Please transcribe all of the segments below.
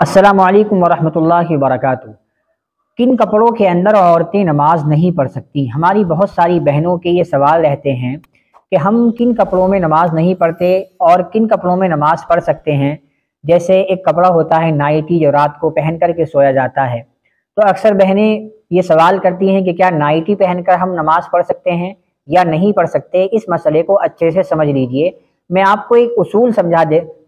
अस्सलामु अलैकुम वरहमतुल्लाहि वबरकातुहू। किन कपड़ों के अंदर औरतें नमाज नहीं पढ़ सकती? हमारी बहुत सारी बहनों के ये सवाल रहते हैं कि हम किन कपड़ों में नमाज नहीं पढ़ते और किन कपड़ों में नमाज पढ़ सकते हैं। जैसे एक कपड़ा होता है नाइटी, जो रात को पहन कर के सोया जाता है। तो अक्सर बहनें ये सवाल करती हैं कि क्या नाइटी पहनकर हम नमाज पढ़ सकते हैं या नहीं पढ़ सकते। इस मसले को अच्छे से समझ लीजिए। मैं आपको एक उसूल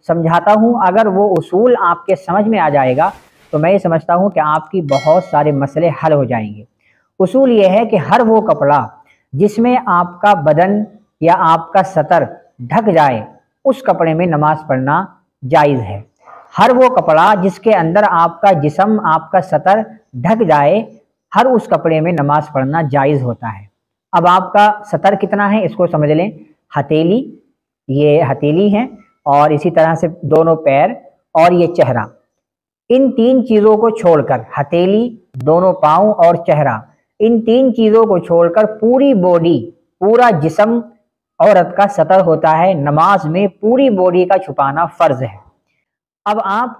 समझाता हूँ। अगर वो उसूल आपके समझ में आ जाएगा तो मैं ये समझता हूँ कि आपकी बहुत सारे मसले हल हो जाएंगे। उसूल ये है कि हर वो कपड़ा जिसमें आपका बदन या आपका सतर ढक जाए, उस कपड़े में नमाज पढ़ना जायज़ है। हर वो कपड़ा जिसके अंदर आपका जिस्म, आपका सतर ढक जाए, हर उस कपड़े में नमाज पढ़ना जायज़ होता है। अब आपका सतर कितना है इसको समझ लें। हथेली, ये हथेली है, और इसी तरह से दोनों पैर और ये चेहरा। इन तीन चीज़ों को छोड़कर, हथेली, दोनों पाँव और चेहरा, इन तीन चीज़ों को छोड़कर पूरी बॉडी, पूरा जिस्म औरत का सतर होता है। नमाज में पूरी बॉडी का छुपाना फ़र्ज है। अब आप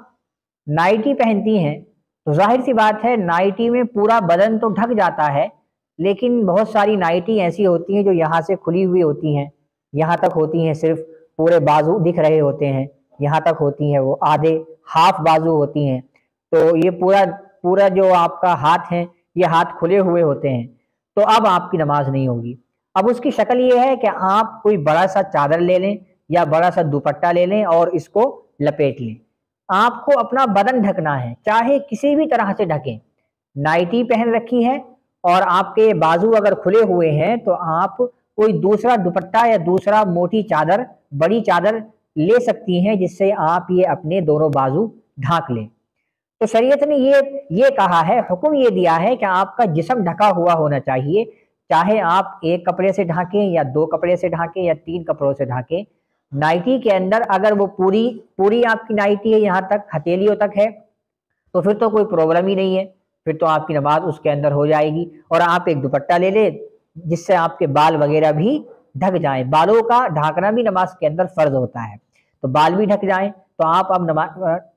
नाइटी पहनती हैं तो जाहिर सी बात है नाइटी में पूरा बदन तो ढक जाता है, लेकिन बहुत सारी नाइटी ऐसी होती हैं जो यहाँ से खुली हुई होती हैं, यहाँ तक होती हैं, सिर्फ पूरे बाजू दिख रहे होते हैं, यहाँ तक होती हैं, वो आधे हाफ बाजू होती हैं। तो ये पूरा पूरा जो आपका हाथ है, ये हाथ खुले हुए होते हैं। तो अब आपकी नमाज नहीं होगी। अब उसकी शक्ल ये है कि आप कोई बड़ा सा चादर ले लें या बड़ा सा दुपट्टा ले लें और इसको लपेट लें। आपको अपना बदन ढकना है, चाहे किसी भी तरह से ढकें। नाइटी पहन रखी है और आपके बाजू अगर खुले हुए हैं तो आप कोई दूसरा दुपट्टा या दूसरा मोटी चादर, बड़ी चादर ले सकती हैं, जिससे आप ये अपने दोनों बाजू ढांक लें। तो शरीयत ने ये कहा है, हुक्म ये दिया है कि आपका जिस्म ढका हुआ होना चाहिए। चाहे आप एक कपड़े से ढांकें या दो कपड़े से ढांकें या तीन कपड़ों से ढांकें। नाइटी के अंदर अगर वो पूरी पूरी आपकी नाइटी है, यहाँ तक हथेलियों तक है, तो फिर तो कोई प्रॉब्लम ही नहीं है, फिर तो आपकी नमाज उसके अंदर हो जाएगी। और आप एक दुपट्टा ले ले जिससे आपके बाल वगैरह भी ढक जाएं। बालों का ढाकना भी नमाज के अंदर फर्ज होता है, तो बाल भी ढक जाएं तो आप अब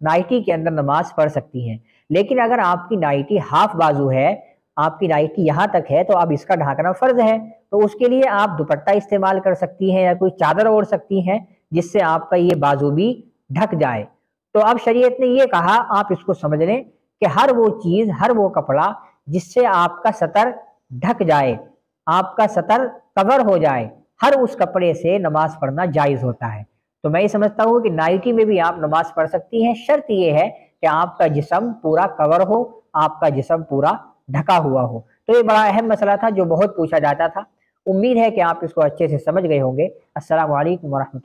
नाइटी के अंदर नमाज पढ़ सकती हैं। लेकिन अगर आपकी नाइटी हाफ बाजू है, आपकी नाइटी यहाँ तक है, तो अब इसका ढाकना फर्ज है, तो उसके लिए आप दुपट्टा इस्तेमाल कर सकती हैं या कोई चादर ओढ़ सकती हैं जिससे आपका ये बाजू भी ढक जाए। तो अब शरीयत ने ये कहा, आप इसको समझ लें कि हर वो चीज़, हर वो कपड़ा जिससे आपका सतर ढक जाए, आपका सतर कवर हो जाए, हर उस कपड़े से नमाज पढ़ना जायज़ होता है। तो मैं ये समझता हूँ कि नाइटी में भी आप नमाज पढ़ सकती हैं। शर्त ये है कि आपका जिस्म पूरा कवर हो, आपका जिस्म पूरा ढका हुआ हो। तो ये बड़ा अहम मसला था जो बहुत पूछा जाता था। उम्मीद है कि आप इसको अच्छे से समझ गए होंगे। अस्सलामु अलैकुम वरहमतुल्लाह।